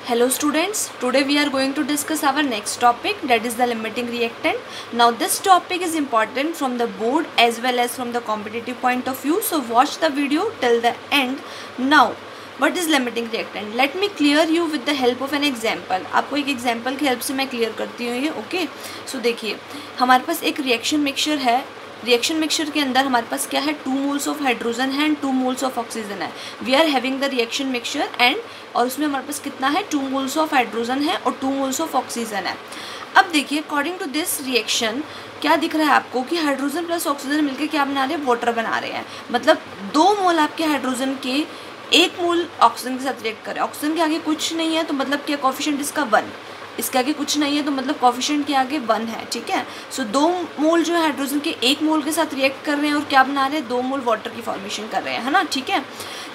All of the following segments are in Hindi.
Hello students, today we are going to discuss our next topic, that is the limiting reactant. Now this topic is important from the board as well as from the competitive point of view, so watch the video till the end. Now what is limiting reactant? Let me clear you with the help of an example. आपको एक example की help से मैं clear करती हूँ ये, ओके. सो देखिए हमारे पास एक रिएक्शन मिक्सचर है. रिएक्शन मिक्सचर के अंदर हमारे पास क्या है, 2 मोल्स ऑफ हाइड्रोजन है एंड 2 मोल्स ऑफ ऑक्सीजन है. We are having the reaction mixture and और उसमें हमारे पास कितना है, 2 मोल्स ऑफ हाइड्रोजन है और 2 मोल्स ऑफ ऑक्सीजन है. अब देखिए अकॉर्डिंग टू दिस रिएक्शन क्या दिख रहा है आपको कि हाइड्रोजन प्लस ऑक्सीजन मिलकर क्या बना रहे हैं, वाटर बना रहे हैं. मतलब 2 मोल आपके हाइड्रोजन के 1 मोल ऑक्सीजन के साथ रिएक्ट कर रहे हैं. ऑक्सीजन के आगे कुछ नहीं है तो मतलब क्या कोफिशिएंट इसका 1, इसके आगे कुछ नहीं है तो मतलब कोफिशिएंट के आगे 1 है. ठीक है. सो 2 मोल जो है हाइड्रोजन के 1 मोल के साथ रिएक्ट कर रहे हैं और क्या बना रहे हैं, 2 मोल वाटर की फॉर्मेशन कर रहे हैं, है ना. ठीक है.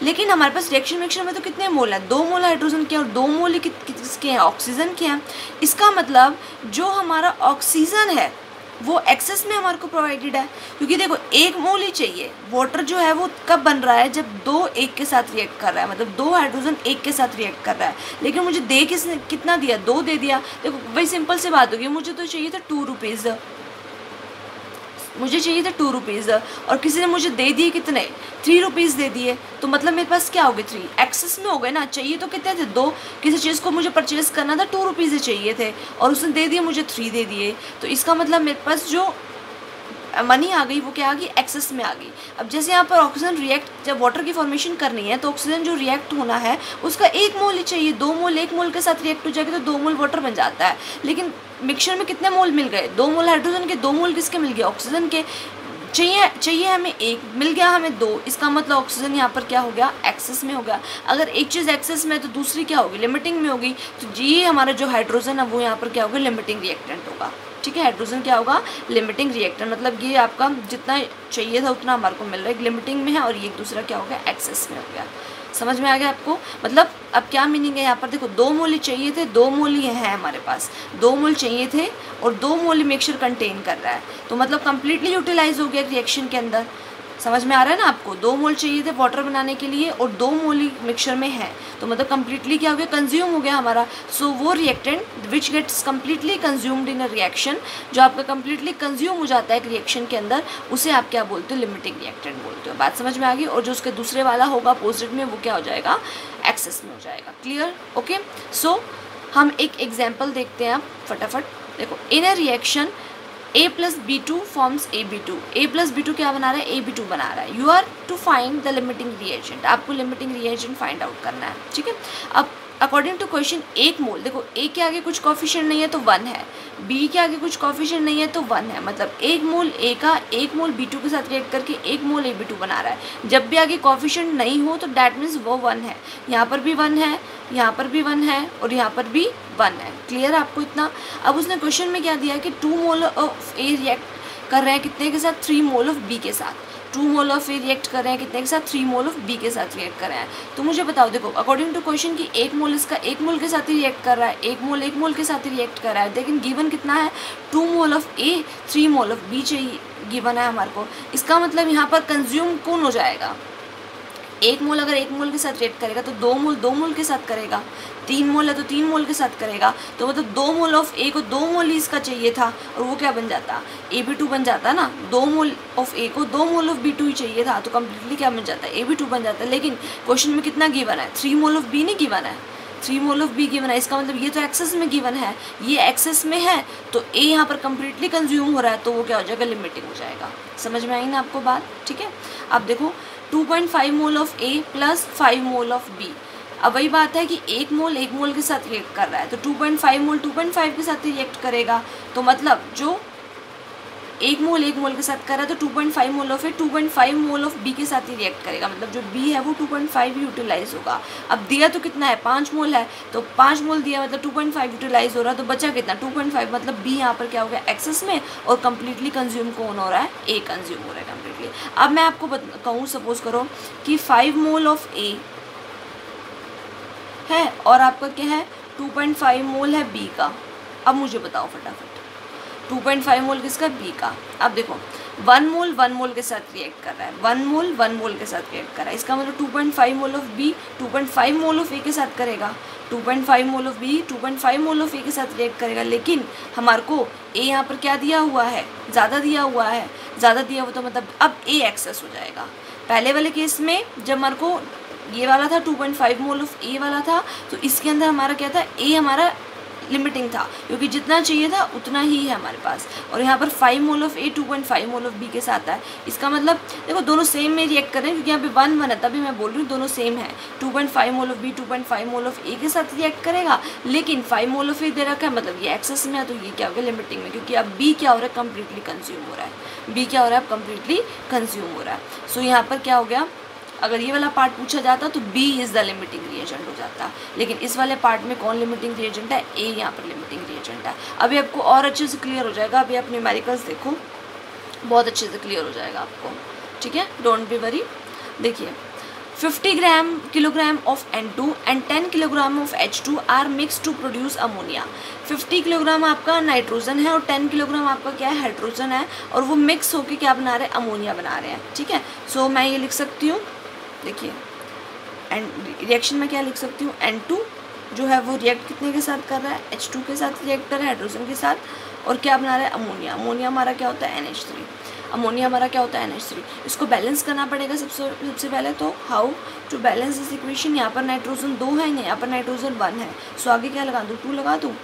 लेकिन हमारे पास रिएक्शन मिक्सचर में तो कितने मोल हैं, 2 मोल हाइड्रोजन के और 2 मोल किसके हैं, ऑक्सीजन के हैं. इसका मतलब जो हमारा ऑक्सीजन है वो एक्सेस में हमारे को प्रोवाइडेड है, क्योंकि देखो 1 मोल ही चाहिए. वाटर जो है वो कब बन रहा है, जब 2 1 के साथ रिएक्ट कर रहा है, मतलब 2 हाइड्रोजन 1 के साथ रिएक्ट कर रहा है. लेकिन मुझे दे किसने कितना दिया, 2 दे दिया. देखो वही सिंपल सी बात होगी, मुझे तो चाहिए था 2 रुपीज़, मुझे चाहिए था 2 रुपीज़ और किसी ने मुझे दे दिए कितने, 3 रुपीज़ दे दिए. तो मतलब मेरे पास क्या हो गए, 3 एक्सेस में हो गए ना. चाहिए तो कितने थे, 2. किसी चीज़ को मुझे परचेज़ करना था, 2 रुपीज़ चाहिए थे और उसने दे दिए मुझे 3 दे दिए. तो इसका मतलब मेरे पास जो मनी आ गई वो क्या आ गई, एक्सेस में आ गई. अब जैसे यहाँ पर ऑक्सीजन रिएक्ट जब वाटर की फॉर्मेशन करनी है तो ऑक्सीजन जो रिएक्ट होना है उसका 1 मोल ही चाहिए. 2 मोल 1 मोल के साथ रिएक्ट हो जाएगा तो 2 मोल वाटर बन जाता है. लेकिन मिक्सचर में कितने मोल मिल गए, 2 मोल हाइड्रोजन के, 2 मोल किसके मिल गए, ऑक्सीजन के. चाहिए हमें 1, मिल गया हमें 2. इसका मतलब ऑक्सीजन यहाँ पर क्या हो गया, एक्सेस में हो गया. अगर एक चीज़ एक्सेस में है तो दूसरी क्या होगी, लिमिटिंग में होगी. तो ये हमारा जो हाइड्रोजन है वो यहाँ पर क्या होगा, लिमिटिंग रिएक्टेंट होगा. ठीक है. हाइड्रोजन क्या होगा, लिमिटिंग रिएक्टेंट. मतलब ये आपका जितना चाहिए था उतना हमारे को मिल रहा है, लिमिटिंग में है, और ये दूसरा क्या हो गया, एक्सेस में हो गया. समझ में आ गया आपको. मतलब अब क्या मीनिंग है यहाँ पर, देखो 2 मोल ही चाहिए थे, 2 मोल ही है हमारे पास, 2 मोल चाहिए थे और 2 मोल ही मिक्सचर कंटेन कर रहा है. तो मतलब कंप्लीटली यूटिलाइज हो गया रिएक्शन के अंदर. समझ में आ रहा है ना आपको. 2 मोल चाहिए थे वाटर बनाने के लिए और 2 मोल ही मिक्सचर में है, तो मतलब कंप्लीटली क्या हो गया, कंज्यूम हो गया हमारा. सो वो reactant which gets completely consumed in a reaction, जो आपका कंप्लीटली कंज्यूम हो जाता है एक रिएक्शन के अंदर, उसे आप क्या बोलते हो, लिमिटिंग रिएक्टेंट बोलते हो. बात समझ में आ गई. और जो उसके दूसरे वाला होगा अपोजिट में वो क्या हो जाएगा, एक्सेस में हो जाएगा. क्लियर. ओके. सो हम एक एग्जाम्पल देखते हैं आप फटाफट. देखो in a reaction A plus B2 forms AB2. A plus B2 क्या बना रहा है, AB2 बना रहा है. You are to find the limiting reagent. आपको लिमिटिंग रिएजेंट फाइंड आउट करना है. ठीक है. अब अकॉर्डिंग टू क्वेश्चन 1 मोल, देखो A के आगे कुछ कोफिशिएंट नहीं है तो 1 है, B के आगे कुछ कोफिशिएंट नहीं है तो 1 है. मतलब 1 मोल A का 1 मोल B2 के साथ रिएक्ट करके 1 मोल AB2 बना रहा है. जब भी आगे कोफिशिएंट नहीं हो तो डैट मीन्स वो 1 है. यहाँ पर भी 1 है, यहाँ पर भी 1 है और यहाँ पर भी 1 है. क्लियर आपको इतना. अब उसने क्वेश्चन में क्या दिया कि 2 मोल ऑफ A रिएक्ट कर रहे हैं कितने के साथ, 3 मोल ऑफ B के साथ. 2 मोल ऑफ A रिएक्ट कर रहे हैं कितने के साथ, 3 मोल ऑफ B के साथ रिएक्ट कर रहे हैं. तो मुझे बताओ, देखो अकॉर्डिंग टू क्वेश्चन कि 1 मोल इसका 1 मोल के साथ ही रिएक्ट कर रहा है, 1 मोल के साथ ही रिएक्ट कर रहा है. लेकिन गिवन कितना है, 2 मोल of A 3 mole of B चाहिए, गिवन है हमारे को. इसका मतलब यहाँ पर कंज्यूम कौन हो जाएगा, 1 मोल अगर 1 मोल के साथ रिएक्ट करेगा तो 2 मोल के साथ करेगा. 3 मोल है तो 3 मोल के साथ करेगा. तो मतलब 2 मोल ऑफ A को 2 मोल ही इसका चाहिए था और वो क्या बन जाता, AB2 बन जाता ना. 2 मोल ऑफ A को 2 मोल ऑफ B2 ही चाहिए था तो कम्प्लीटली क्या बन जाता है, AB2 बन जाता है. लेकिन क्वेश्चन में कितना गिवन है, 3 मोल ऑफ B नहीं गिवन है, 3 मोल ऑफ B गिवन है. इसका मतलब ये तो एक्सेस में गिवन है, ये एक्सेस में है तो A यहाँ पर कम्प्लीटली कंज्यूम हो रहा है तो वो क्या हो जाएगा, लिमिटिंग हो जाएगा. समझ में आई ना आपको बात. ठीक है. अब देखो 2.5 mole of A plus 5 mole of B. अब वही बात है कि 1 मोल के साथ रिएक्ट कर रहा है तो 2.5 मोल 2.5 के साथ ही रिएक्ट करेगा. तो मतलब जो 1 मोल के साथ कर रहा है तो 2.5 mole of A 2.5 mole of B के साथ ही रिएक्ट करेगा. मतलब जो B है वो 2.5 यूटिलाइज होगा. अब दिया तो कितना है, 5 मोल है तो 5 मोल दिया मतलब 2.5 यूटिलाइज हो रहा है तो बचा कितना, 2.5. मतलब B यहाँ पर क्या हो गया, एक्सेस में, और कम्प्लीटली कंज्यूम कौन हो रहा है, A कंज्यूम हो रहा है कम्प्लीटली. अब मैं आपको कहूँ, सपोज करो कि 5 मोल ऑफ A है और आपका क्या है, 2.5 मोल है B का. अब मुझे बताओ फटाफट, 2.5 मोल किसका, B का. अब देखो 1 मोल के साथ रिएक्ट कर रहा है, 1 मोल के साथ रिएक्ट कर रहा है. इसका मतलब 2.5 mole of B 2.5 mole of A के साथ करेगा. 2.5 mole of B 2.5 mole of A के साथ रिएक्ट करेगा, लेकिन हमारे को ए यहाँ पर क्या दिया हुआ है, ज़्यादा दिया हुआ है, ज़्यादा दिया हुआ तो मतलब अब ए एक्सेस हो जाएगा। पहले वाले केस में जब हमारे को ये वाला था 2.5 मोल ऑफ ए वाला था, तो इसके अंदर हमारा क्या था, ए हमारा लिमिटिंग था, क्योंकि जितना चाहिए था उतना ही है हमारे पास। और यहाँ पर 5 mole of A 2.5 mole of B के साथ है। इसका मतलब देखो दोनों सेम में रिएक्ट कर रहे हैं, क्योंकि यहाँ पे 1 1 है, तभी मैं बोल रही हूँ दोनों सेम है। 2.5 mole of B 2.5 mole of A के साथ रिएक्ट करेगा, लेकिन 5 मोल ऑफ ए दे रखा है, मतलब ये एक्सेस में है, तो ये क्या हो गया, लिमिटिंग में, क्योंकि अब बी क्या हो रहा है, कम्प्लीटली कंज्यूम हो रहा है। बी क्या हो रहा है, अब कम्प्लीटली कंज्यूम हो रहा है। सो यहाँ पर क्या हो गया, अगर ये वाला पार्ट पूछा जाता तो B is the limiting reagent हो जाता, लेकिन इस वाले पार्ट में कौन लिमिटिंग रिएजेंट है, ए यहाँ पर लिमिटिंग रिएजेंट है। अभी आपको और अच्छे से क्लियर हो जाएगा, अभी आप न्यूमेरिकल्स देखो, बहुत अच्छे से क्लियर हो जाएगा आपको, ठीक है, डोंट बी वरी। देखिए 50 kilogram of N2 and 10 kilogram of H2 are mix to produce ammonia. 50 kilogram आपका नाइट्रोजन है और 10 किलोग्राम आपका क्या है, हाइड्रोजन है, और वो मिक्स होकर क्या बना रहे हैं, अमोनिया बना रहे हैं, ठीक है। सो मैं ये लिख सकती हूँ, देखिए एंड रिएक्शन में क्या लिख सकती हूँ, N2 जो है वो रिएक्ट कितने के साथ कर रहा है, H2 के साथ रिएक्ट कर रहा है, हाइड्रोजन के साथ, और क्या बना रहा है, अमोनिया। अमोनिया हमारा क्या होता है, NH3। अमोनिया हमारा क्या होता है, NH3। इसको बैलेंस करना पड़ेगा सबसे पहले। तो how to balance this equation, यहाँ पर नाइट्रोजन 2 है, यहाँ पर नाइट्रोजन 1 है, सो आगे क्या लगा दूँ, 2 लगा दूँ,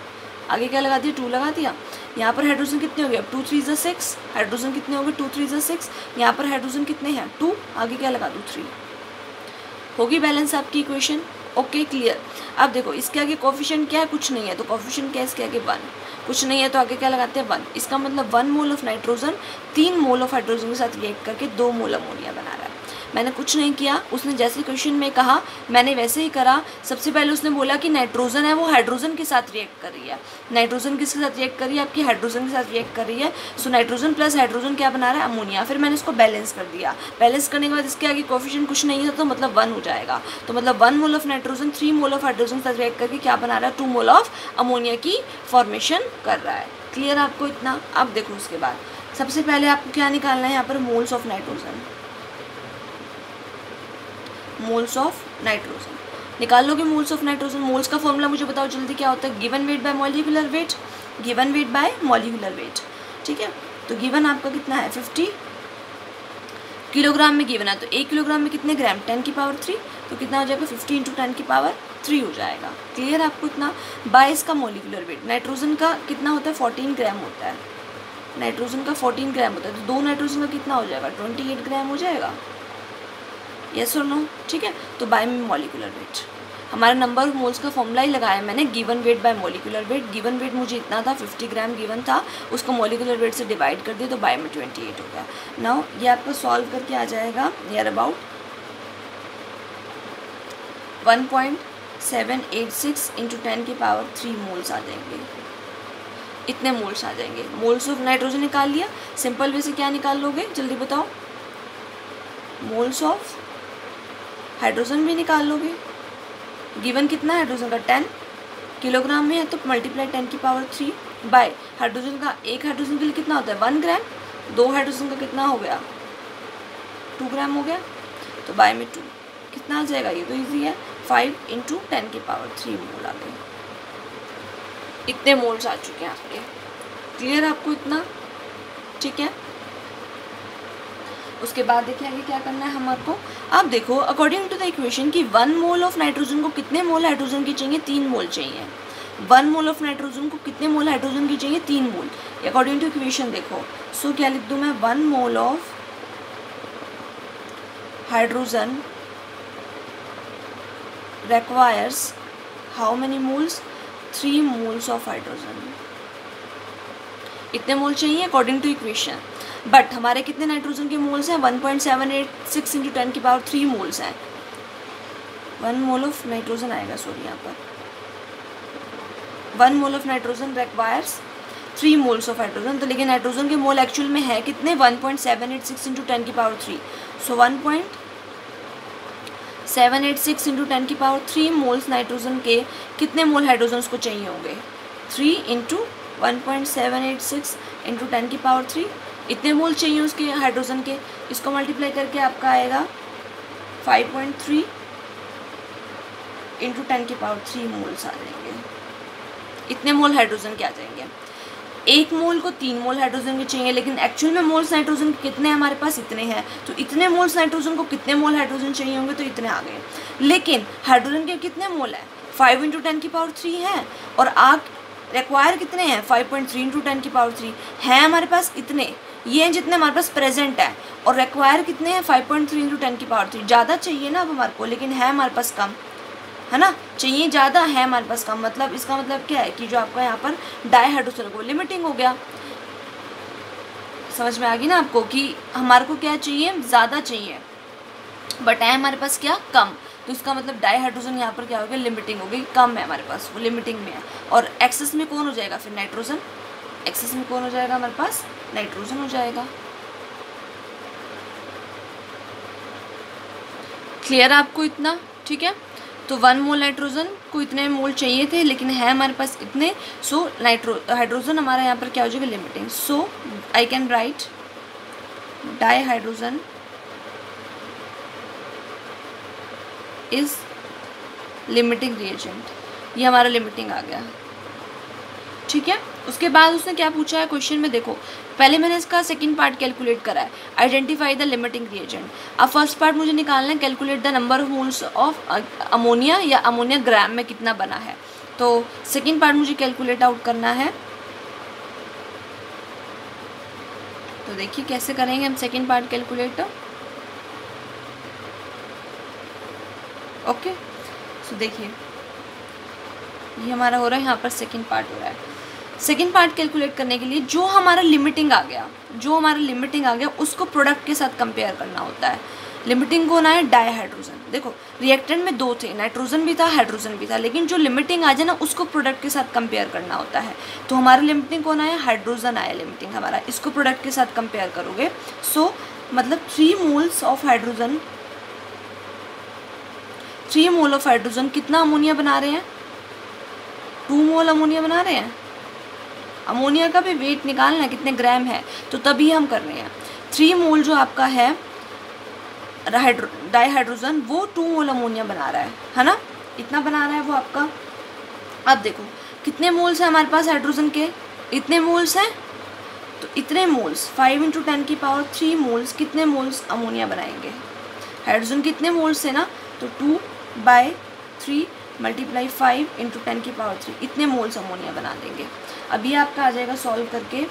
आगे क्या लगा दिया, 2 लगा दिया। यहाँ पर हाइड्रोजन कितने हो गए, अब 2 3 = 6, हाइड्रोजन कितने हो गए, 2 3 = 6, यहाँ पर हाइड्रोजन कितने हैं, 2, आगे क्या लगा दूँ, 3। होगी बैलेंस आपकी इक्वेशन, ओके क्लियर। अब देखो इसके आगे कोफिशिएंट क्या है, कुछ नहीं है, तो कोफिशिएंट क्या है इसके आगे, 1, कुछ नहीं है तो आगे क्या लगाते हैं, 1। इसका मतलब 1 mole of nitrogen 3 mole of hydrogen के साथ रिएक्ट करके 2 मोल अमोनिया बना रहा है। मैंने कुछ नहीं किया, उसने जैसे क्वेश्चन में कहा मैंने वैसे ही करा। सबसे पहले उसने बोला कि नाइट्रोजन है वो हाइड्रोजन के साथ रिएक्ट कर रही है। नाइट्रोजन किसके साथ रिएक्ट कर रही है, आपकी हाइड्रोजन के साथ रिएक्ट कर रही है। सो नाइट्रोजन प्लस हाइड्रोजन क्या बना रहा है, अमोनिया। फिर मैंने इसको बैलेंस कर दिया। बैलेंस करने के बाद इसके आगे कोफिशिएंट कुछ नहीं था तो मतलब 1 हो जाएगा। तो मतलब 1 mole of nitrogen 3 mole of hydrogen के साथ रिएक्ट करके क्या बना रहा है, 2 मोल ऑफ अमोनिया की फॉर्मेशन कर रहा है। क्लियर आपको इतना। अब देखो उसके बाद सबसे पहले आपको क्या निकालना है, यहाँ पर moles of nitrogen. Moles of nitrogen निकाल लोगे। मोल्स ऑफ नाइट्रोजन, मोल्स का फॉर्मूला मुझे बताओ जल्दी क्या होता है, given weight by molecular wait, given weight by molecular wait. ठीक है, तो गिवन आपका कितना है 50 किलोग्राम में गिवन है, तो 1 किलोग्राम में कितने ग्राम, 10 की पावर 3, तो कितना हो जाएगा 50 × 10 की पावर 3 हो जाएगा। क्लियर आपको इतना। बाय इसका मॉलिक्यूलर वेट, नाइट्रोजन का कितना होता है 14 ग्राम होता है, नाइट्रोजन का 14 ग्राम होता है, तो 2 नाइट्रोजन का कितना हो जाएगा 28 ग्राम हो जाएगा। यस और नो। ठीक है, तो बाय मॉलिक्यूलर वेट हमारा नंबर ऑफ मोल्स का फॉर्मूला ही लगाया मैंने, given weight by molecular wait. Given weight मुझे इतना था 50 ग्राम गिवन था, उसको मॉलिक्यूलर वेट से डिवाइड कर दिया तो बाय में 28 हो गया। नाउ ये आपका सॉल्व करके आ जाएगा नियर अबाउट 1.786 × 10 की पावर 3 मोल्स आ जाएंगे। इतने मोल्स आ जाएंगे। मोल्स ऑफ नाइट्रोजन निकाल लिया। सिंपल वे से क्या निकाल लोगे जल्दी बताओ, मोल्स ऑफ हाइड्रोजन भी निकाल लोगे। गिवन कितना है हाइड्रोजन का 10 किलोग्राम में है, तो मल्टीप्लाई 10 की पावर 3 बाय हाइड्रोजन का, एक हाइड्रोजन के लिए कितना होता है 1 ग्राम, 2 हाइड्रोजन का कितना हो गया 2 ग्राम हो गया, तो बाय में 2 कितना आ जाएगा, ये तो इजी है 5 × 10 की पावर 3 मोल आ गए। इतने मोल्स आ चुके हैं आपके। क्लियर आपको इतना। ठीक है, उसके बाद देखिए आगे क्या करना है हमारे को। आप देखो अकॉर्डिंग टू द इक्वेशन कि 1 मोल ऑफ नाइट्रोजन को कितने मोल हाइड्रोजन की चाहिए, 3 मोल चाहिए। 1 मोल ऑफ नाइट्रोजन को कितने मोल हाइड्रोजन की चाहिए, 3 मोल। अकॉर्डिंग टू इक्वेशन देखो, सो क्या लिख दूँ मैं, 1 mole of hydrogen requires how many moles, 3 moles of hydrogen. इतने मोल चाहिए अकॉर्डिंग टू इक्वेशन। बट हमारे कितने नाइट्रोजन के मोल्स हैं 1.786 × 10 की पावर 3 मोल्स हैं। 1 मोल ऑफ नाइट्रोजन आएगा, सॉरी यहाँ पर 1 mole of nitrogen requires 3 moles of hydrogen. तो लेकिन नाइट्रोजन के मोल एक्चुअल में है कितने 1.786 × 10 की पावर 3। सो 1.786 × 10 की पावर 3 मोल्स नाइट्रोजन के कितने मोल हाइड्रोजन को चाहिए होंगे 3 × 1.786 × 10 की पावर 3। इतने मोल चाहिए उसके हाइड्रोजन के। इसको मल्टीप्लाई करके आपका आएगा 5.3 इंटू 10 की पावर 3 मोल्स आ जाएंगे। इतने मोल हाइड्रोजन के आ जाएंगे। 1 मोल को 3 मोल हाइड्रोजन के चाहिए, लेकिन एक्चुअल में मोल्स नाइट्रोजन कितने हैं हमारे पास, इतने हैं। तो इतने मोल्स नाइट्रोजन को कितने मोल हाइड्रोजन चाहिए होंगे, तो इतने आ गए। लेकिन हाइड्रोजन के कितने मोल हैं, 5 इंटू 10 की पावर 3 है, और आग रिक्वायर कितने हैं, 5.3 इंटू 10 की पावर 3 है हमारे पास। इतने ये हैं जितने हमारे पास प्रेजेंट है, और रिक्वायर कितने हैं, 5.3 इंटू 10 की पावर 3। ज़्यादा चाहिए ना अब हमारे को, लेकिन है हमारे पास कम, है ना, चाहिए ज़्यादा है हमारे पास कम। मतलब इसका मतलब क्या है कि जो आपका यहाँ पर डाईहाइड्रोजन को लिमिटिंग हो गया। समझ में आ गई ना आपको कि हमारे को क्या चाहिए, ज़्यादा चाहिए, बट है हमारे पास क्या, कम। तो इसका मतलब डाईहाइड्रोजन यहाँ पर क्या हो गया, लिमिटिंग हो गई, कम है हमारे पास, वो लिमिटिंग में है। और एक्सेस में कौन हो जाएगा फिर, नाइट्रोजन। एक्सेस में कौन हो जाएगा हमारे पास, नाइट्रोजन हो जाएगा। क्लियर आपको इतना, ठीक है। तो 1 मोल नाइट्रोजन को इतने मोल चाहिए थे, लेकिन है हमारे पास इतने। सो हाइड्रोजन हमारा यहाँ पर क्या हो जाएगा, limiting. So I can write dihydrogen is limiting reagent. ये हमारा लिमिटिंग आ गया, ठीक है। उसके बाद उसने क्या पूछा है क्वेश्चन में, देखो पहले मैंने इसका सेकंड पार्ट कैलकुलेट करा है, आइडेंटिफाई द लिमिटिंग रिएजेंट। अब फर्स्ट पार्ट मुझे निकालना है, calculate the number of moles of ammonia, या अमोनिया ग्राम में कितना बना है। तो सेकंड पार्ट मुझे कैलकुलेट आउट करना है। तो देखिए कैसे करेंगे हम सेकंड पार्ट कैलकुलेट। ओके, सो देखिए ये हमारा हो रहा है, यहाँ पर सेकंड पार्ट हो रहा है। सेकंड पार्ट कैलकुलेट करने के लिए जो हमारा लिमिटिंग आ गया, उसको प्रोडक्ट के साथ कंपेयर करना होता है। लिमिटिंग कौन आया, डाईहाइड्रोजन। देखो रिएक्टेंट में 2 थे, नाइट्रोजन भी था, हाइड्रोजन भी था, लेकिन जो लिमिटिंग आ जाए ना उसको प्रोडक्ट के साथ कंपेयर करना होता है। तो हमारा लिमिटिंग कौन आया, हाइड्रोजन आया लिमिटिंग हमारा, इसको प्रोडक्ट के साथ कंपेयर करोगे। सो मतलब 3 moles of hydrogen, 3 mole of hydrogen कितना अमोनिया बना रहे हैं, 2 मोल अमोनिया बना रहे हैं। अमोनिया का भी वेट निकालना है कितने ग्राम है, तो तभी हम कर रहे हैं। 3 मोल जो आपका है डाईहाइड्रोजन, वो 2 मोल अमोनिया बना रहा है ना, इतना बना रहा है वो आपका। अब देखो कितने मोल्स हैं हमारे पास हाइड्रोजन के, इतने मोल्स हैं। तो इतने मोल्स 5 इंटू 10 की पावर 3 मोल्स कितने मोल्स अमोनिया बनाएंगे। हाइड्रोजन कितने मोल्स है ना, तो 2/3 मल्टीप्लाई 5 इंटू 10 की पावर 3, इतने मोल्स अमोनिया बना देंगे। अभी आपका आ जाएगा सॉल्व करके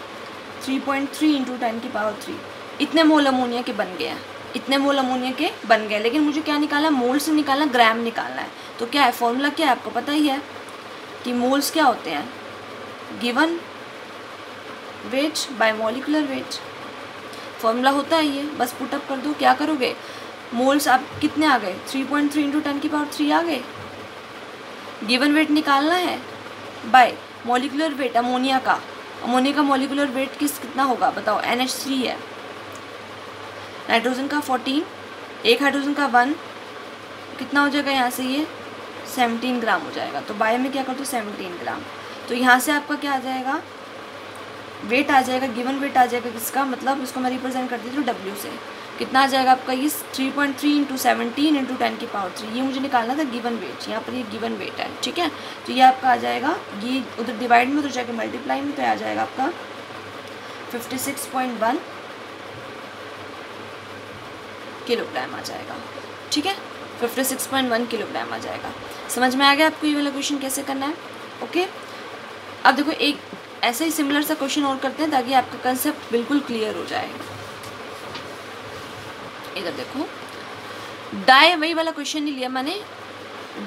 3.3 इंटू 10 की पावर 3, इतने मोल अमोनिया के बन गए हैं, इतने मोल अमोनिया के बन गए। लेकिन मुझे क्या निकालना, मोल से निकालना, ग्राम निकालना है। तो क्या है फॉर्मूला, क्या है आपको पता ही है कि मोल्स क्या होते हैं, given weight by molecular wait. Formula होता है ये, बस पुटअप कर दो। क्या करोगे, मोल्स आप कितने आ गए, 3.3 इंटू 10 की पावर 3 आ गए। गिवन वेट निकालना है बाय मॉलिक्यूलर वेट अमोनिया का मॉलिक्यूलर वेट कितना होगा बताओ, NH3 है, नाइट्रोजन का 14, एक हाइड्रोजन का 1, कितना हो जाएगा यहाँ से, ये 17 ग्राम हो जाएगा। तो बाय में क्या कर दो 17 ग्राम। तो यहाँ से आपका क्या आ जाएगा, वेट आ जाएगा, गिवन वेट आ जाएगा किसका, मतलब इसको मैं रिप्रेजेंट कर देती हूँ W से। कितना आ जाएगा आपका, ये 3.3 इंटू 17 इंटू 10 की पावर 3, ये मुझे निकालना था गिवन वेट। यहाँ पर ये गिवन वेट है, ठीक है। तो ये आपका आ जाएगा, ये उधर डिवाइड में, उधर जाके मल्टीप्लाई में, तो आ जाएगा आपका 56.1 किलोग्राम आ जाएगा, ठीक है। 56.1 किलोग्राम आ जाएगा। समझ में आ गया आपको ये वाला क्वेश्चन कैसे करना है, ओके। अब देखो एक ऐसा ही सिमिलर सा क्वेश्चन और करते हैं ताकि आपका कंसेप्ट बिल्कुल क्लियर हो जाए। इधर देखो, वही वाला क्वेश्चन नहीं लिया मैंने।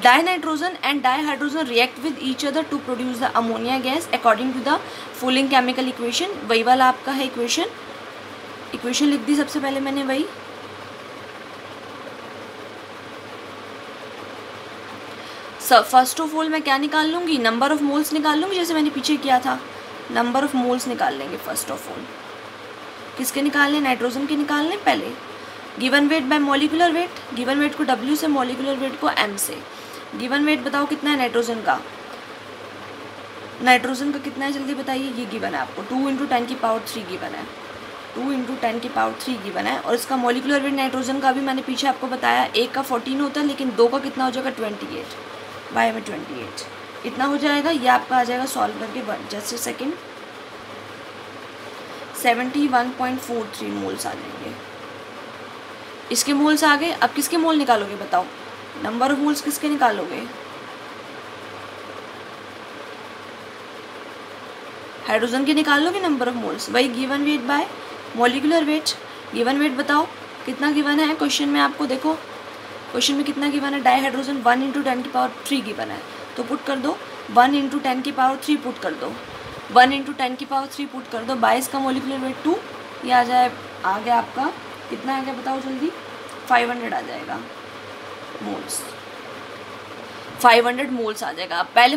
Dinitrogen and dihydrogen react with each other to produce the ammonia gas according to the following chemical equation. वही वाला आपका है इक्वेशन लिख दी सबसे पहले मैंने वही। फर्स्ट ऑफ ऑल मैं क्या निकाल लूँगी, नंबर ऑफ मोल्स निकाल लूँगी, जैसे मैंने पीछे किया था। नंबर ऑफ मोल्स निकाल लेंगे फर्स्ट ऑफ ऑल। किसके निकालने, नाइट्रोजन के निकालने पहले। Given weight by molecular wait, given weight को W से, मॉलिक्यूलर वेट को M से। गिवन वेट बताओ कितना है नाइट्रोजन का, कितना है जल्दी बताइए, ये गिवन है आपको 2 इंटू 10 की पावर 3 गिवन है, 2 इंटू 10 की पावर 3 गिवन है। और इसका मॉलिक्यूलर वेट नाइट्रोजन का भी मैंने पीछे आपको बताया, एक का 14 होता है, लेकिन 2 का कितना हो जाएगा 28, y में 28, इतना हो जाएगा। ये आपका आ जाएगा सॉल्व करके जस्ट सेकेंड 71.43 मोल्स आ जाएंगे। इसके मोल्स आ गए। अब किसके मोल निकालोगे बताओ, नंबर ऑफ मोल्स किसके निकालोगे, हाइड्रोजन के निकालोगे नंबर ऑफ मोल्स, वही given weight by molecular wait. Given weight बताओ कितना गिवन है क्वेश्चन में, आपको देखो क्वेश्चन में कितना गिवन है, डाई हाइड्रोजन 1 × 10⁻³ गिवन है, तो पुट कर दो 1 × 10⁻³ पुट कर दो, 1 × 10⁻³ पुट कर दो, 22 का मॉलिक्यूलर वेट 2, ये आ गया आपका कितना आ गया बताओ जल्दी, 500 आ जाएगा मोल्स, 500 मोल्स आ जाएगा। अब पहले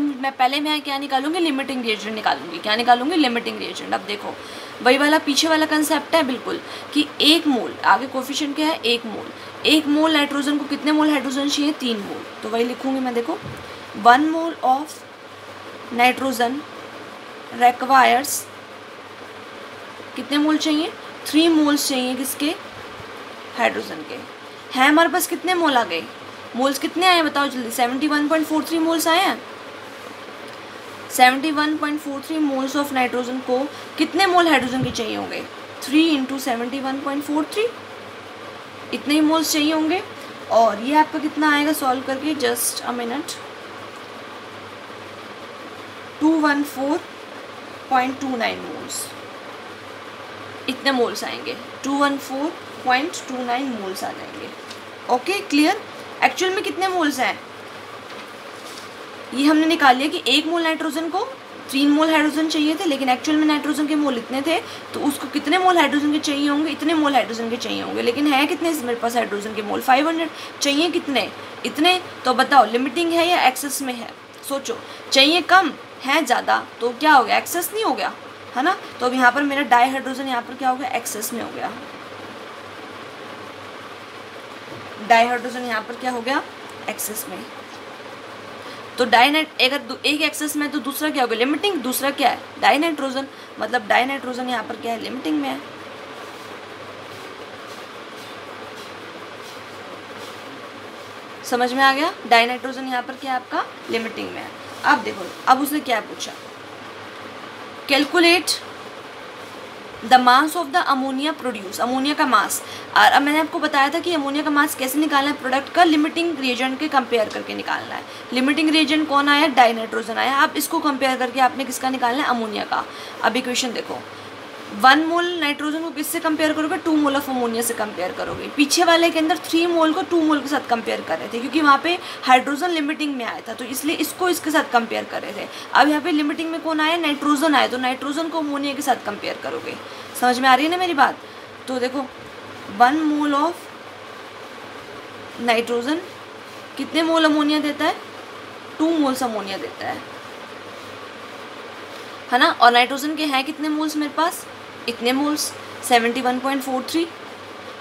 मैं क्या निकालूंगी, लिमिटिंग रिएजेंट निकालूंगी। क्या निकालूंगी, लिमिटिंग रिएजेंट। अब देखो वही वाला पीछे वाला कंसेप्ट है बिल्कुल कि 1 मोल, आगे कोफिशिएंट क्या है 1 मोल, 1 मोल नाइट्रोजन को कितने मोल हाइड्रोजन चाहिए, 3 मोल, तो वही लिखूंगी मैं। देखो 1 मोल ऑफ नाइट्रोजन रिक्वायर्स कितने मोल चाहिए, 3 मोल्स चाहिए किसके, हाइड्रोजन के। हैं हमारे पास कितने मोल आ गए, मोल्स कितने आए बताओ जल्दी, 71.43 मोल्स आए हैं। 71.43 मोल्स ऑफ नाइट्रोजन को कितने मोल हाइड्रोजन के चाहिए होंगे, 3 × 71.43, इतने ही मोल्स चाहिए होंगे। और ये आपका कितना आएगा सॉल्व करके, जस्ट अ मिनट, 214.29 मोल्स, इतने मोल्स आएंगे, 214.29 मोल्स आ जाएंगे। Okay clear. एक्चुअल में कितने मोल्स हैं ये हमने निकाल लिया कि 1 मोल नाइट्रोजन को 3 मोल हाइड्रोजन चाहिए थे, लेकिन एक्चुअल में नाइट्रोजन के मोल इतने थे, तो उसको कितने मोल हाइड्रोजन के चाहिए होंगे, इतने मोल हाइड्रोजन के चाहिए होंगे। लेकिन है कितने मेरे पास हाइड्रोजन के मोल, 500 चाहिए, कितने, इतने। तो बताओ लिमिटिंग है या एक्सेस में है, सोचो, चाहिए कम है ज़्यादा, तो क्या हो गया, एक्सेस नहीं हो गया, है ना। तो अब यहाँ पर मेरा डाई हाइड्रोजन यहाँ पर क्या हो गया, एक्सेस में हो गया, डाई हाइड्रोजन यहाँ पर क्या हो गया, एक्सेस में। तो अगर एक एक्सेस में तो दूसरा क्या हो गया, लिमिटिंग, दूसरा क्या है, डाई नाइट्रोजन, मतलब डाई नाइट्रोजन यहाँ पर क्या है, लिमिटिंग में है। समझ में आ गया, डाई नाइट्रोजन यहाँ पर क्या है आपका, लिमिटिंग में है। अब देखो, अब उसने क्या पूछा, calculate the mass of the ammonia produce, ammonia का मास। और अब मैंने आपको बताया था कि अमोनिया का मास कैसे निकालना है, प्रोडक्ट का लिमिटिंग रिएजेंट के कंपेयर करके निकालना है। लिमिटिंग रिएजेंट कौन आया, डाई नाइट्रोजन आया। अब इसको कंपेयर करके आपने किसका निकालना है, अमोनिया का। अब इक्वेशन देखो, 1 मोल नाइट्रोजन को किससे कंपेयर करोगे, 2 मोल ऑफ अमोनिया से कंपेयर करोगे। पीछे वाले के अंदर 3 मोल को 2 मोल के साथ कंपेयर कर रहे थे, क्योंकि वहाँ पे हाइड्रोजन लिमिटिंग में आया था, तो इसलिए इसको इसके साथ कंपेयर कर रहे थे। अब यहाँ पे लिमिटिंग में कौन आया, नाइट्रोजन आया, तो नाइट्रोजन को अमोनिया के साथ कंपेयर करोगे। समझ में आ रही है ना मेरी बात। तो देखो 1 मोल ऑफ नाइट्रोजन कितने मोल अमोनिया देता है, 2 मोल्स अमोनिया देता है ना। और नाइट्रोजन के हैं कितने मोल्स मेरे पास, इतने मोल्स, 71.43।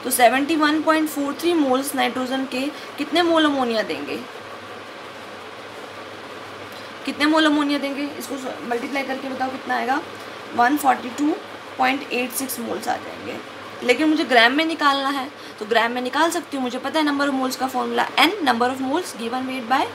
तो 71.43 मोल्स नाइट्रोजन के कितने मोल अमोनिया देंगे, कितने मोल अमोनिया देंगे, इसको मल्टीप्लाई करके बताओ कितना आएगा, 142.86 मोल्स आ जाएंगे। लेकिन मुझे ग्राम में निकालना है, तो ग्राम में निकाल सकती हूँ, मुझे पता है नंबर ऑफ मोल्स का formula n, number of moles given weight by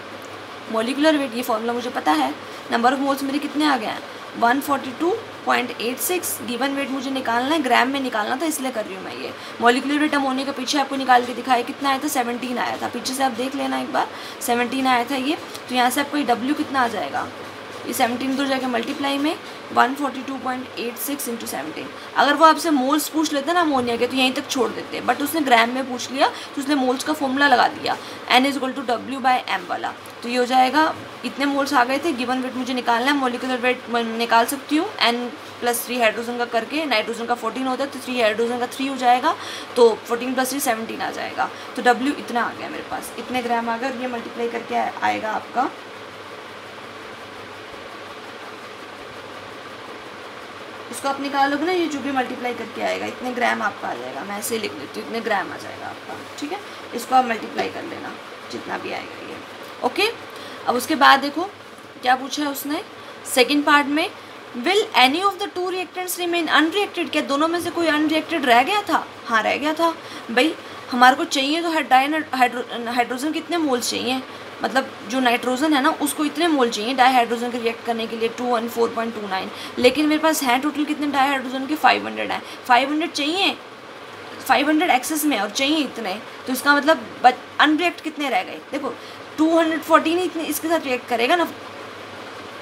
molecular wait, ये फॉर्मूला मुझे पता है। नंबर ऑफ मोल्स मेरे कितने आ गए हैं, 142.86, गिवन वेट मुझे निकालना है, ग्राम में निकालना था, इसलिए कर रही हूँ मैं ये। मॉलिक्यूलर वेट अमोनिया का पीछे आपको निकाल के दिखाया, कितना आया था, 17 आया था, पीछे से आप देख लेना एक बार, 17 आया था ये। तो यहाँ से आपको ये W कितना आ जाएगा, ये 17 तो जाके मल्टीप्लाई में 142.86 × 17। अगर वो आपसे मोल्स पूछ लेते ना अमोनिया के, तो यहीं तक छोड़ देते, बट उसने ग्राम में पूछ लिया, तो उसने मोल्स का फॉर्मूला लगा दिया, N = W/m वाला। तो ये हो जाएगा, इतने मोल्स आ गए थे, गिवन वेट मुझे निकालना है, मॉलिक्यूलर वेट निकाल सकती हूँ, N+3 हाइड्रोजन का करके, नाइट्रोजन का 14 होता है, तो 3 हाइड्रोजन का 3 हो जाएगा, तो 14 + 3 17 आ जाएगा। तो W इतना आ गया मेरे पास, इतने ग्राम आ गया, ये मल्टीप्लाई करके आएगा आपका, इसको आप निकालोगे ना, ये जो भी मल्टीप्लाई करके आएगा, इतने ग्राम आपका आ जाएगा। मैं ऐसे लिख देती हूँ, इतने ग्राम आ जाएगा आपका, ठीक है। इसको आप मल्टीप्लाई कर लेना, जितना भी आएगा ये, ओके। अब उसके बाद देखो क्या पूछा है उसने सेकंड पार्ट में, will any of the 2 reactants remain unreacted, क्या दोनों में से कोई अनरिएक्टेड रह गया था, हाँ रह गया था। भाई हमारे को चाहिए तो हाइड्रोजन कितने मोल्स चाहिए, मतलब जो नाइट्रोजन है ना उसको इतने मोल चाहिए डाईहाइड्रोजन के रिएक्ट करने के लिए 214.29, लेकिन मेरे पास हैं टोटल कितने डाईहाइड्रोजन के 500 हैं। 500 चाहिए, 500 एक्सेस में और चाहिए इतने, तो इसका मतलब अनरिएक्ट कितने रह गए। देखो 214 इतने इसके साथ रिएक्ट करेगा ना,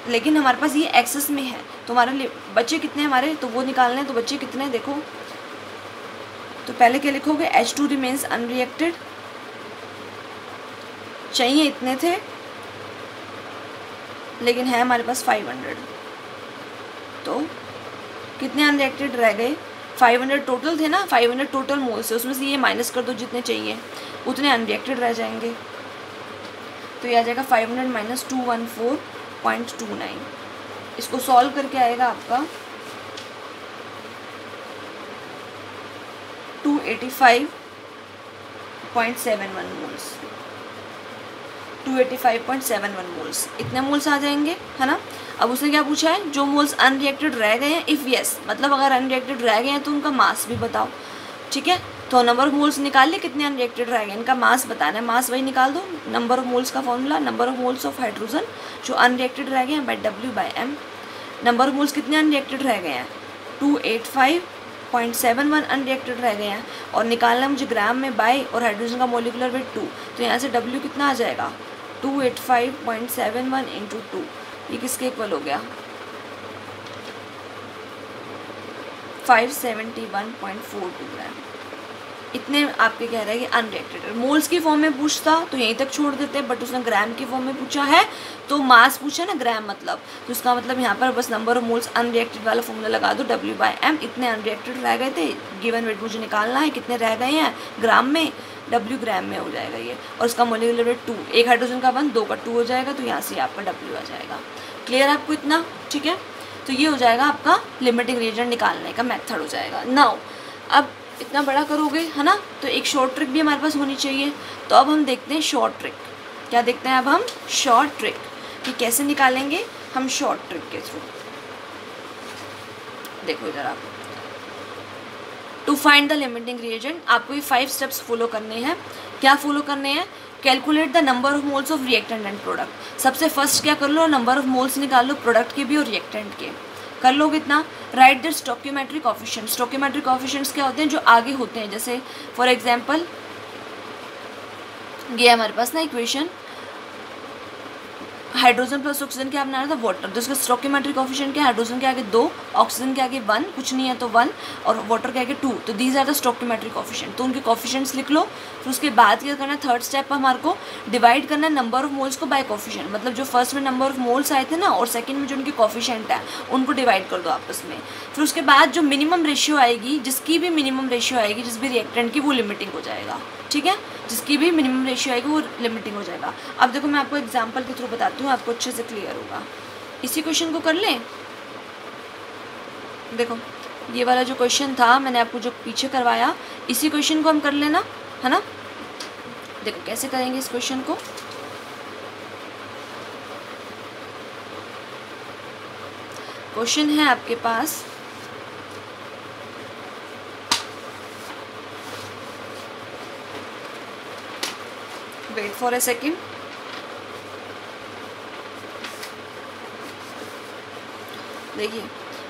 लेकिन हमारे पास ये एक्सेस में है, तो हमारे बच्चे कितने हमारे, तो वो निकालने हैं। तो बच्चे कितने देखो, तो पहले क्या लिखोगे, H2 रिमेन्स अनरिएक्टेड, चाहिए इतने थे लेकिन है हमारे पास 500, तो कितने अनरिएक्टेड रह गए, 500 टोटल थे ना, 500 टोटल मोल से, उसमें से ये माइनस कर दो, जितने चाहिए उतने अनरिएक्टेड रह जाएंगे। तो ये आ जाएगा 500 माइनस 214.29। इसको सॉल्व करके आएगा आपका 285.71 मोल्स, 285.71 मोल्स, इतने मोल्स आ जाएंगे, है ना। अब उसने क्या पूछा है, जो मोल्स अनरिएक्टेड रह गए हैं, इफ़ यस, मतलब अगर अनरिएक्टेड रह गए हैं तो उनका मास भी बताओ, ठीक है। तो नंबर ऑफ मोल्स निकाल लिए, कितने अनरिएक्टेड रह गए, इनका मास बताना है, मास वही निकाल दो। नंबर ऑफ मोल्स का formula, number of moles of hydrogen जो अनरिएक्टेड रह गए हैं by W/m। Number of moles कितने अनरिएक्टेड रह गए हैं, 285.71 अनरिएक्टेड रह गए हैं, और निकालना है मुझे ग्राम में बाय, और हाइड्रोजन का मोलिकुलर वेट 2, तो यहाँ से W कितना आ जाएगा, 285.71 इंटू 2, ये किसके इक्वल हो गया, 571.42 ग्राम। इतने आपके कह रहे हैं कि अनरिएक्टेड। मोल्स की फॉर्म में पूछता तो यहीं तक छोड़ देते, बट उसने ग्राम की फॉर्म में पूछा है, तो मास पूछा ना ग्राम मतलब, तो उसका मतलब यहाँ पर बस नंबर ऑफ मोल्स अनरिएक्टेड वाला फॉर्मूला लगा दो, W/m। इतने अनरिएक्टेड रह गए थे, गिवन वेट मुझे निकालना है, कितने रह गए हैं ग्राम में, W ग्राम में हो जाएगा ये, और इसका मोलिकुलर वेट 2, एक हाइड्रोजन का 1, 2 का 2 हो जाएगा, तो यहाँ से आपका W आ जाएगा। क्लियर है आपको इतना, ठीक है। तो ये हो जाएगा आपका लिमिटिंग रिएजेंट निकालने का मेथड हो जाएगा। नाउ अब इतना बड़ा करोगे, है ना, तो एक शॉर्ट ट्रिक भी हमारे पास होनी चाहिए। तो अब हम देखते हैं शॉर्ट ट्रिक, क्या देखते हैं अब हम, शॉर्ट ट्रिक, कि कैसे निकालेंगे हम शॉर्ट ट्रिक के थ्रू। देखो इधर आप, to find the limiting reagent आपको ये 5 स्टेप्स फॉलो करने हैं। क्या फॉलो करने हैं, calculate the number of moles of reactant and product. सबसे फर्स्ट क्या कर लो, नंबर ऑफ मोल्स निकाल लो, प्रोडक्ट के भी और रिएक्टेंट के। कर लो कितना, राइट द स्टोकियोमेट्रिक कोएफिशिएंट्स। स्टोकियोमेट्रिक कोएफिशिएंट्स क्या होते हैं, जो आगे होते हैं, जैसे फॉर एग्जांपल ये हमारे पास ना इक्वेशन, हाइड्रोजन प्लस ऑक्सीजन क्या बनाना था, वाटर, तो उसका स्टोकियोमेट्रिक कोएफिशिएंट क्या, हाइड्रोजन के आगे 2, ऑक्सीजन के आगे 1, कुछ नहीं है तो 1, और वाटर के आगे 2, तो दीज आर द स्टोकियोमेट्रिक कोएफिशिएंट। तो उनके कोएफिशिएंट्स लिख लो। फिर उसके बाद क्या करना है, थर्ड स्टेप पर हमारे को डिवाइड करना है नंबर ऑफ मोल्स को बाय कोएफिशिएंट, मतलब जो फर्स्ट में नंबर ऑफ मोल्स आए थे ना, और सेकंड में जो उनके कोएफिशिएंट है उनको डिवाइड कर दो आपस में। फिर उसके बाद जो मिनिमम रेशियो आएगी, जिसकी भी मिनिमम रेशियो आएगी, जिस भी रिएक्टेंट की, वो लिमिटिंग हो जाएगा, ठीक है। जिसकी भी मिनिमम रेशियो आएगी वो लिमिटिंग हो जाएगा। अब देखो मैं आपको एग्जांपल के थ्रू बताती हूँ, आपको अच्छे से क्लियर होगा। इसी क्वेश्चन को कर लें। देखो ये वाला जो क्वेश्चन था मैंने आपको जो पीछे करवाया, इसी क्वेश्चन को हम कर लेना, है ना। देखो कैसे करेंगे इस क्वेश्चन को। क्वेश्चन है आपके पास, वेट फॉर ए सेकेंड, देखिए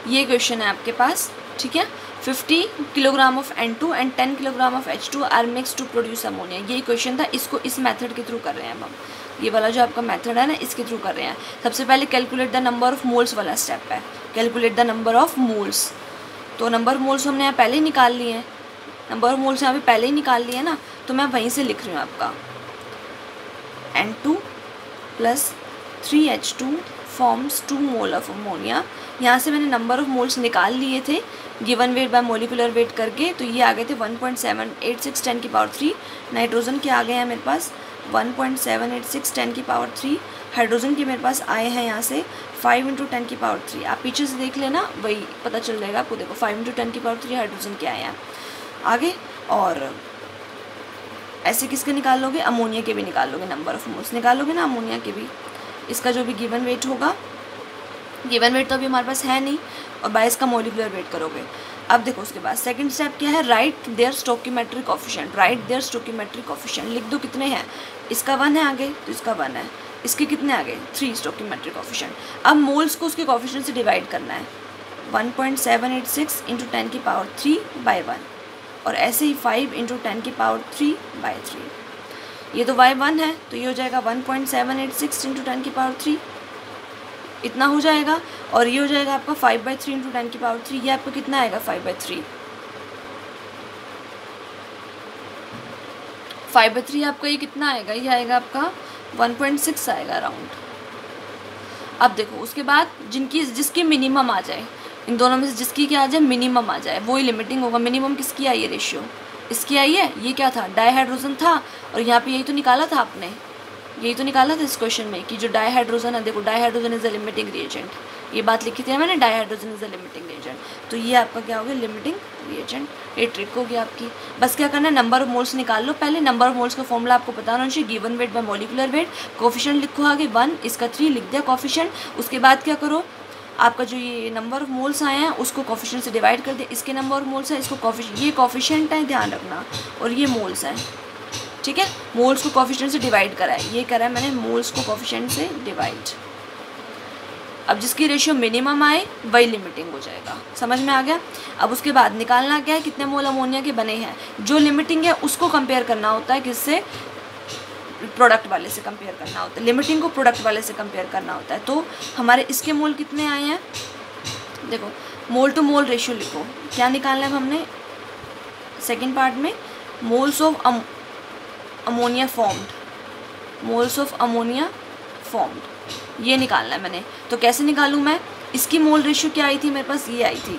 ये क्वेश्चन है आपके पास, ठीक है। 50 kilogram of N2 and 10 kilogram of H2 are mix to produce ammonia. ये क्वेश्चन था, इसको इस मेथड के थ्रू कर रहे हैं हम। ये वाला जो आपका मेथड है ना, इसके थ्रू कर रहे हैं। सबसे पहले calculate the number of moles वाला स्टेप है, calculate the number of moles. तो नंबर ऑफ मोल्स हमने यहाँ पहले ही निकाल लिए हैं, नंबर ऑफ मोल्स यहाँ पे पहले ही निकाल लिए ना, तो मैं वहीं से लिख रही हूँ आपका N2 plus 3H2 forms 2 mole of ammonia. यहाँ से मैंने नंबर ऑफ मोल्स निकाल लिए थे given weight bye molecular weight करके, तो ये आ गए थे 1.786 10 की पावर 3। नाइट्रोजन के आ गए हैं मेरे पास 1.786 10 की पावर 3। हाइड्रोजन के मेरे पास आए हैं यहाँ से 5 × 10 की पावर 3। आप पीछे से देख लेना, वही पता चल जाएगा आपको। देखो 5 × 10 की पावर 3 हाइड्रोजन के आए हैं आगे। और ऐसे किसके निकाल लोगे, अमोनिया के भी निकाल लोगे, नंबर ऑफ मोल्स निकालोगे ना अमोनिया के भी। इसका जो भी गिवन वेट होगा, गिवन वेट तो अभी हमारे पास है नहीं, और बाय इसका मोलिकुलर वेट करोगे। अब देखो उसके बाद सेकंड स्टेप क्या है, write their stoichiometric coefficient. Write their stoichiometric coefficient, लिख दो कितने हैं, इसका 1 है आगे तो इसका 1 है, इसके कितने आगे 3 स्टोकियोमेट्रिक कोफिशिएंट। अब मोल्स को उसके कोफिशिएंट से डिवाइड करना है, 1.786 इंटू 10 की पावर 3 बाई 1, और ऐसे ही 5 इंटू 10 की पावर 3 बाई 3। ये तो y1 है तो ये हो जाएगा 1.786 इंटू 10 की पावर 3, इतना हो जाएगा। और ये हो जाएगा आपका 5/3 इंटू 10 की पावर 3, ये आपका कितना आएगा 5/3। 5/3 आपका ये कितना आएगा, ये आएगा आपका 1.6 आएगा अराउंड। अब देखो उसके बाद जिसकी मिनिमम आ जाए, इन दोनों में से जिसकी क्या आ जाए, मिनिमम आ जाए, वही लिमिटिंग होगा। मिनिमम किसकी आई है, रेशियो इसकी आई है। ये क्या था, डाईहाइड्रोजन था, और यहाँ पे यही तो निकाला था आपने, यही तो निकाला था इस क्वेश्चन में कि जो डाईहाइड्रोजन है, देखो dihydrogen is a limiting reagent, ये बात लिखी थी मैंने, dihydrogen is a limiting reagent. तो ये आपका क्या हो गया, लिमिटिंग रिएजेंट। ये ट्रिक होगी आपकी। बस क्या करना है, नंबर ऑफ मोल्स निकाल लो पहले। नंबर ऑफ मोल्स का फॉर्मूला आपको पता होना चाहिए, given weight by molecular wait. Coefficient लिखो आगे 1, इसका 3 लिख दिया कोफिशिएंट। उसके बाद क्या करो, आपका जो ये नंबर ऑफ मोल्स आए हैं उसको कोफिशिएंट से डिवाइड कर दिया। इसके नंबर ऑफ मोल्स है, इसको कोफिशिएंट, ये कोफिशिएंट है ध्यान रखना, और ये मोल्स हैं, ठीक है। मोल्स को कोफिशिएंट से डिवाइड करा है, ये करा है मैंने मोल्स को कोफिशिएंट से डिवाइड। अब जिसकी रेशियो मिनिमम आए वही लिमिटिंग हो जाएगा, समझ में आ गया। अब उसके बाद निकालना क्या है, कितने मोल अमोनिया के बने हैं। जो लिमिटिंग है उसको कंपेयर करना होता है, किससे, प्रोडक्ट वाले से कंपेयर करना होता है। लिमिटिंग को प्रोडक्ट वाले से कंपेयर करना होता है। तो हमारे इसके मोल कितने आए हैं, देखो मोल टू मोल रेशियो लिखो, क्या निकालना है हमने सेकेंड पार्ट में, moles of ammonia formed, moles of ammonia formed, ये निकालना है मैंने। तो कैसे निकालूँ मैं, इसकी मोल रेशियो क्या आई थी मेरे पास, ये आई थी।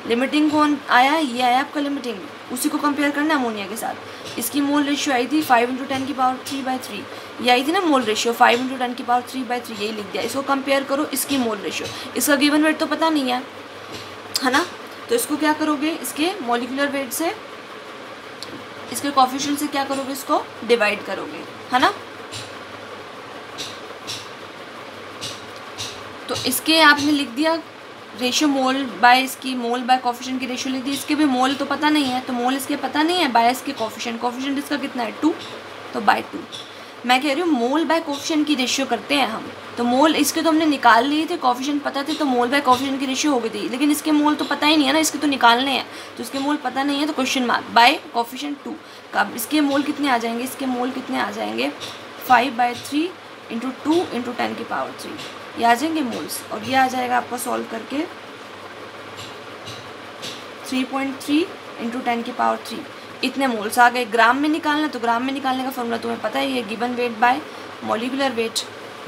लिमिटिंग कौन आया, ये आया आपका लिमिटिंग, उसी को कंपेयर करना है अमोनिया के साथ। इसकी मोल रेशियो आई थी 5 इंटू 10 की पावर 3/3, ये आई थी ना मोल रेशियो 5 इंटू 10 की पावर 3/3, यही लिख दिया। इसको कंपेयर करो इसकी मोल रेशियो, इसका गिवन वेट तो पता नहीं है ना, तो इसको क्या करोगे, इसके मॉलिक्यूलर वेट से, इसके कोफिशिएंट से क्या करोगे, इसको डिवाइड करोगे, है ना। तो इसके आपने लिख दिया रेशियो मोल बाय, इसकी मोल बाय कोफिशिएंट की रेशियो लिख दी। इसके भी मोल तो पता नहीं है, तो मोल इसके पता नहीं है, बाय इसके कोफिशिएंट, कोफिशिएंट इसका कितना है 2, तो बाय 2। मैं कह रही हूँ मोल बाय कोफिशिएंट की रेशियो करते हैं हम, तो मोल इसके तो हमने निकाल लिए थे, कोफिशिएंट पता थे, तो मोल बाय कोफिशिएंट की रेशियो हो गई थी। लेकिन इसके मोल तो पता ही नहीं है ना, इसके तो निकालने हैं, तो इसके मोल पता नहीं है, तो क्वेश्चन मार्क बाय कोफिशिएंट 2 का। इसके मोल कितने आ जाएंगे, इसके मोल कितने आ जाएंगे 5/3 इंटू 2 इंटू 10 की पावर 3, ये आ जाएंगे मोल्स। और ये आ जाएगा आपका सॉल्व करके 3.3 इंटू 10 की पावर 3, इतने मोल्स आ गए। ग्राम में निकालना, तो ग्राम में निकालने का फॉर्मूला तुम्हें पता ही है, given weight by molecular wait,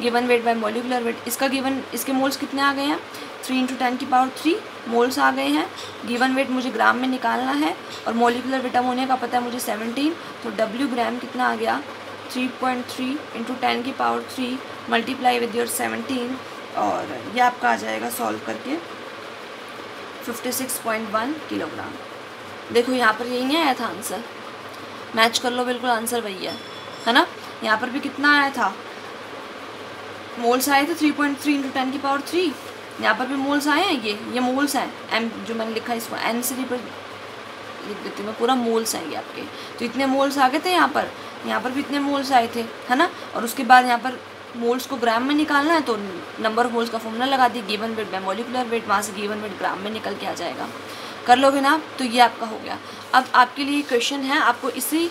given weight by molecular wait. इसका गिवन, इसके मोल्स कितने आ गए हैं 3 इंटू 10 की पावर 3 मोल्स आ गए हैं। गिवन वेट मुझे ग्राम में निकालना है, और मॉलिक्यूलर वेट अमोनिया का पता है मुझे 17, तो W ग्राम कितना आ गया 3.3 इंटू 10 की पावर 3 मल्टीप्लाई विद योर 17, और ये आपका आ जाएगा सॉल्व करके 56.1 किलोग्राम। देखो यहाँ पर यही नहीं आया था आंसर, मैच कर लो, बिल्कुल आंसर वही है ना। यहाँ पर भी कितना आया था, मोल्स आए थे 3.3 इंटू 10 की पावर 3, यहाँ पर भी मोल्स आए हैं, ये मोल्स हैं, एम जो मैंने लिखा है इसको एन से लिख देती हूँ मैं, पूरा मोल्स हैं ये आपके। तो इतने मोल्स आ गए थे यहाँ पर भी इतने मोल्स आए थे, है ना। और उसके बाद यहाँ पर मोल्स को ग्राम में निकालना है, तो नंबर ऑफ मोल्स का फॉर्मूला लगा दी, given weight by molecular weight, वहाँ से गिवन वेट ग्राम में निकल के आ जाएगा। कर लोगे ना, तो ये आपका हो गया। अब आपके लिए क्वेश्चन है, आपको इसी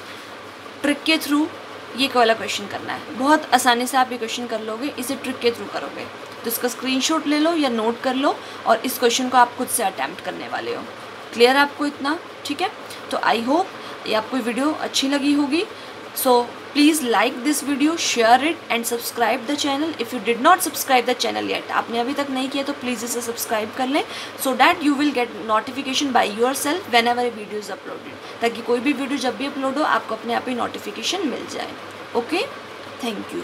ट्रिक के थ्रू ये वाला क्वेश्चन करना है। बहुत आसानी से आप ये क्वेश्चन कर लोगे, इसे ट्रिक के थ्रू करोगे। तो इसका स्क्रीनशॉट ले लो या नोट कर लो, और इस क्वेश्चन को आप खुद से अटैम्प्ट करने वाले हो। क्लियर है आपको इतना, ठीक है। तो आई होप ये आपको वीडियो अच्छी लगी होगी। So please like this video, share it and subscribe the channel if you did not subscribe the channel yet. आपने अभी तक नहीं किया तो प्लीज़ इसे सब्सक्राइब कर लें, so that you will get notification by your self when ever A video is uploaded, ताकि कोई भी वीडियो जब भी अपलोड हो आपको अपने आप ही नोटिफिकेशन मिल जाए। Okay, thank you.